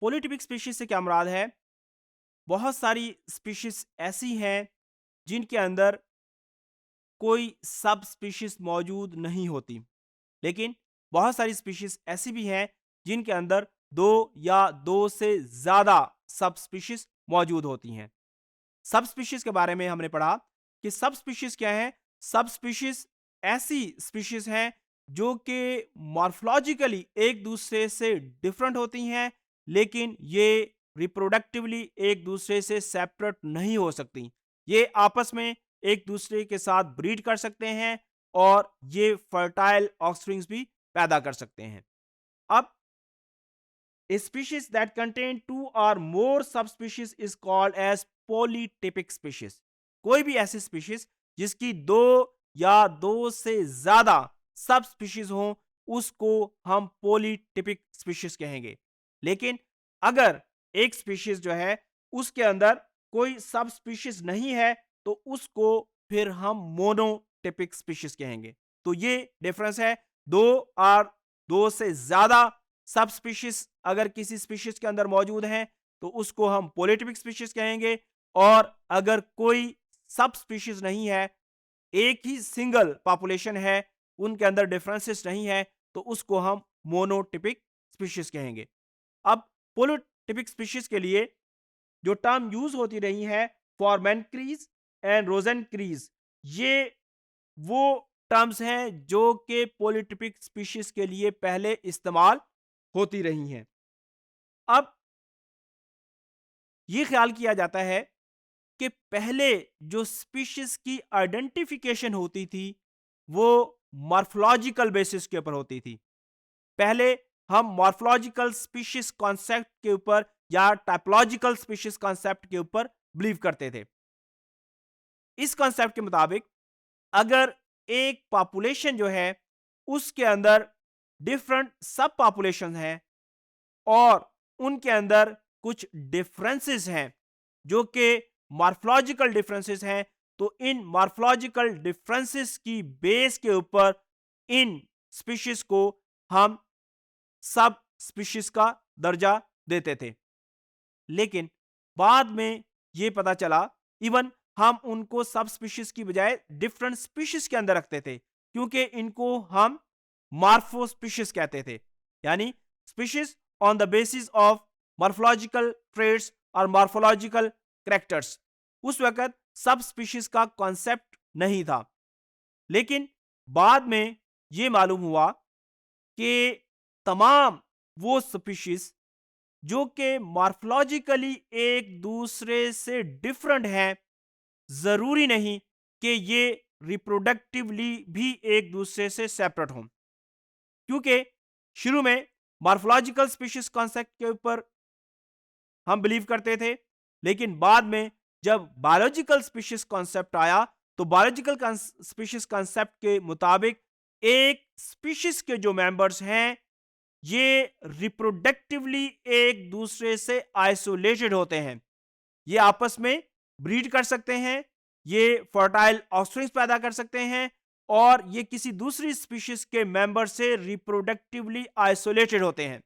Polytypic species से क्या मुराद है? बहुत सारी स्पीशीज ऐसी हैं जिनके अंदर कोई सब स्पीशीज मौजूद नहीं होती, लेकिन बहुत सारी स्पीशीज ऐसी भी हैं जिनके अंदर दो या दो से ज्यादा सब स्पीशीज मौजूद होती हैं। सब स्पीशीज के बारे में हमने पढ़ा कि सब स्पीशीज क्या है। सब स्पीशीज ऐसी स्पीशीज हैं जो कि मॉर्फोलॉजिकली एक दूसरे से डिफरेंट होती हैं, लेकिन ये रिप्रोडक्टिवली एक दूसरे से सेपरेट नहीं हो सकती। ये आपस में एक दूसरे के साथ ब्रीड कर सकते हैं और ये फर्टाइल ऑफस्प्रिंग्स भी पैदा कर सकते हैं। अब a species that contain two or more subspecies is called as polytypic species। कोई भी ऐसी स्पीशीज जिसकी दो या दो से ज्यादा सब स्पीशीज हो उसको हम पोलीटिपिक स्पीशीज कहेंगे। लेकिन अगर एक स्पीशीज जो है उसके अंदर कोई सब स्पीशीज नहीं है तो उसको फिर हम मोनोटिपिक स्पीशीज कहेंगे। तो ये डिफरेंस है। दो और दो से ज्यादा सब स्पीशीज अगर किसी स्पीशीज के अंदर मौजूद हैं तो उसको हम पॉलीटिपिक स्पीशीज कहेंगे, और अगर कोई सब स्पीशीज नहीं है, एक ही सिंगल पॉपुलेशन है, उनके अंदर डिफरेंसेस नहीं है, तो उसको हम मोनोटिपिक स्पीशीज कहेंगे। अब पोलोटिपिक स्पीशीज के लिए जो टर्म यूज होती रही है फॉर्मेनक्रीज एंड रोजेनक्रीज, ये वो टर्म्स हैं जो कि पोलिटिपिक स्पीशीज के लिए पहले इस्तेमाल होती रही हैं। अब ये ख्याल किया जाता है कि पहले जो स्पीशीज की आइडेंटिफिकेशन होती थी वो मॉर्फोलॉजिकल बेसिस के ऊपर होती थी। पहले हम मॉर्फोलॉजिकल स्पीशीज कॉन्सेप्ट के ऊपर या टाइपोलॉजिकल स्पीशीज कॉन्सेप्ट के ऊपर बिलीव करते थे। इस कॉन्सेप्ट के मुताबिक अगर एक पॉपुलेशन जो है उसके अंदर डिफरेंट सब पॉपुलेशन हैं और उनके अंदर कुछ डिफरेंसेस हैं जो कि मॉर्फोलॉजिकल डिफरेंसेस हैं, तो इन मॉर्फोलॉजिकल डिफरेंसेस की बेस के ऊपर इन स्पीशीज को हम सब स्पीशीज का दर्जा देते थे। लेकिन बाद में ये पता चला इवन हम उनको सब स्पीशीज की बजाय डिफरेंट स्पीशीज के अंदर रखते थे, क्योंकि इनको हम मार्फो स्पीशीज कहते थे, यानी species on the basis of morphological traits और मॉर्फोलॉजिकल कैरेक्टर्स। उस वक्त सब स्पीशीज का कॉन्सेप्ट नहीं था, लेकिन बाद में ये मालूम हुआ कि तमाम वो स्पीशीज जो कि मॉर्फोलॉजिकली एक दूसरे से डिफरेंट हैं, जरूरी नहीं कि ये रिप्रोडक्टिवली भी एक दूसरे से सेपरेट हों। क्योंकि शुरू में मॉर्फोलॉजिकल स्पीशीज कॉन्सेप्ट के ऊपर हम बिलीव करते थे, लेकिन बाद में जब बायोलॉजिकल स्पीशीज कॉन्सेप्ट आया तो बायोलॉजिकल स्पीशीज कॉन्सेप्ट के मुताबिक एक स्पीशीज के जो मेंबर्स हैं ये रिप्रोडक्टिवली एक दूसरे से आइसोलेटेड होते हैं। ये आपस में ब्रीड कर सकते हैं, ये फर्टाइल ऑफस्प्रिंग्स पैदा कर सकते हैं, और ये किसी दूसरी स्पीशीज के मेंबर से रिप्रोडक्टिवली आइसोलेटेड होते हैं।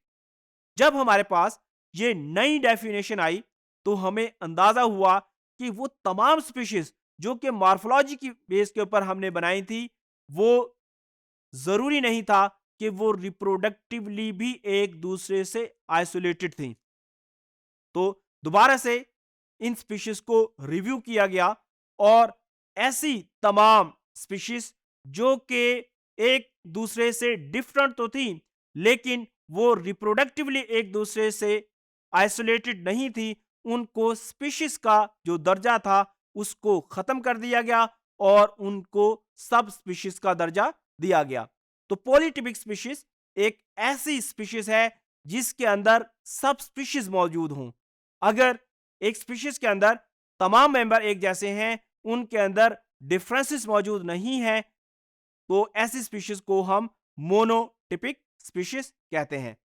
जब हमारे पास ये नई डेफिनेशन आई तो हमें अंदाजा हुआ कि वो तमाम स्पीशीज जो कि मॉर्फोलॉजी की बेस के ऊपर हमने बनाई थी वो जरूरी नहीं था कि वो रिप्रोडक्टिवली भी एक दूसरे से आइसोलेटेड थी। तो दोबारा से इन स्पीशीज को रिव्यू किया गया और ऐसी तमाम स्पीशीज जो कि एक दूसरे से डिफरेंट तो थी लेकिन वो रिप्रोडक्टिवली एक दूसरे से आइसोलेटेड नहीं थी, उनको स्पीशीज का जो दर्जा था उसको खत्म कर दिया गया और उनको सब स्पीशीज का दर्जा दिया गया। तो पॉलीटिपिक स्पीशीज एक ऐसी स्पीशीज है जिसके अंदर सब स्पीशीज मौजूद हों। अगर एक स्पीशीज के अंदर तमाम मेंबर एक जैसे हैं, उनके अंदर डिफरेंसेस मौजूद नहीं है, तो ऐसी स्पीशीज को हम मोनोटिपिक स्पीशीज कहते हैं।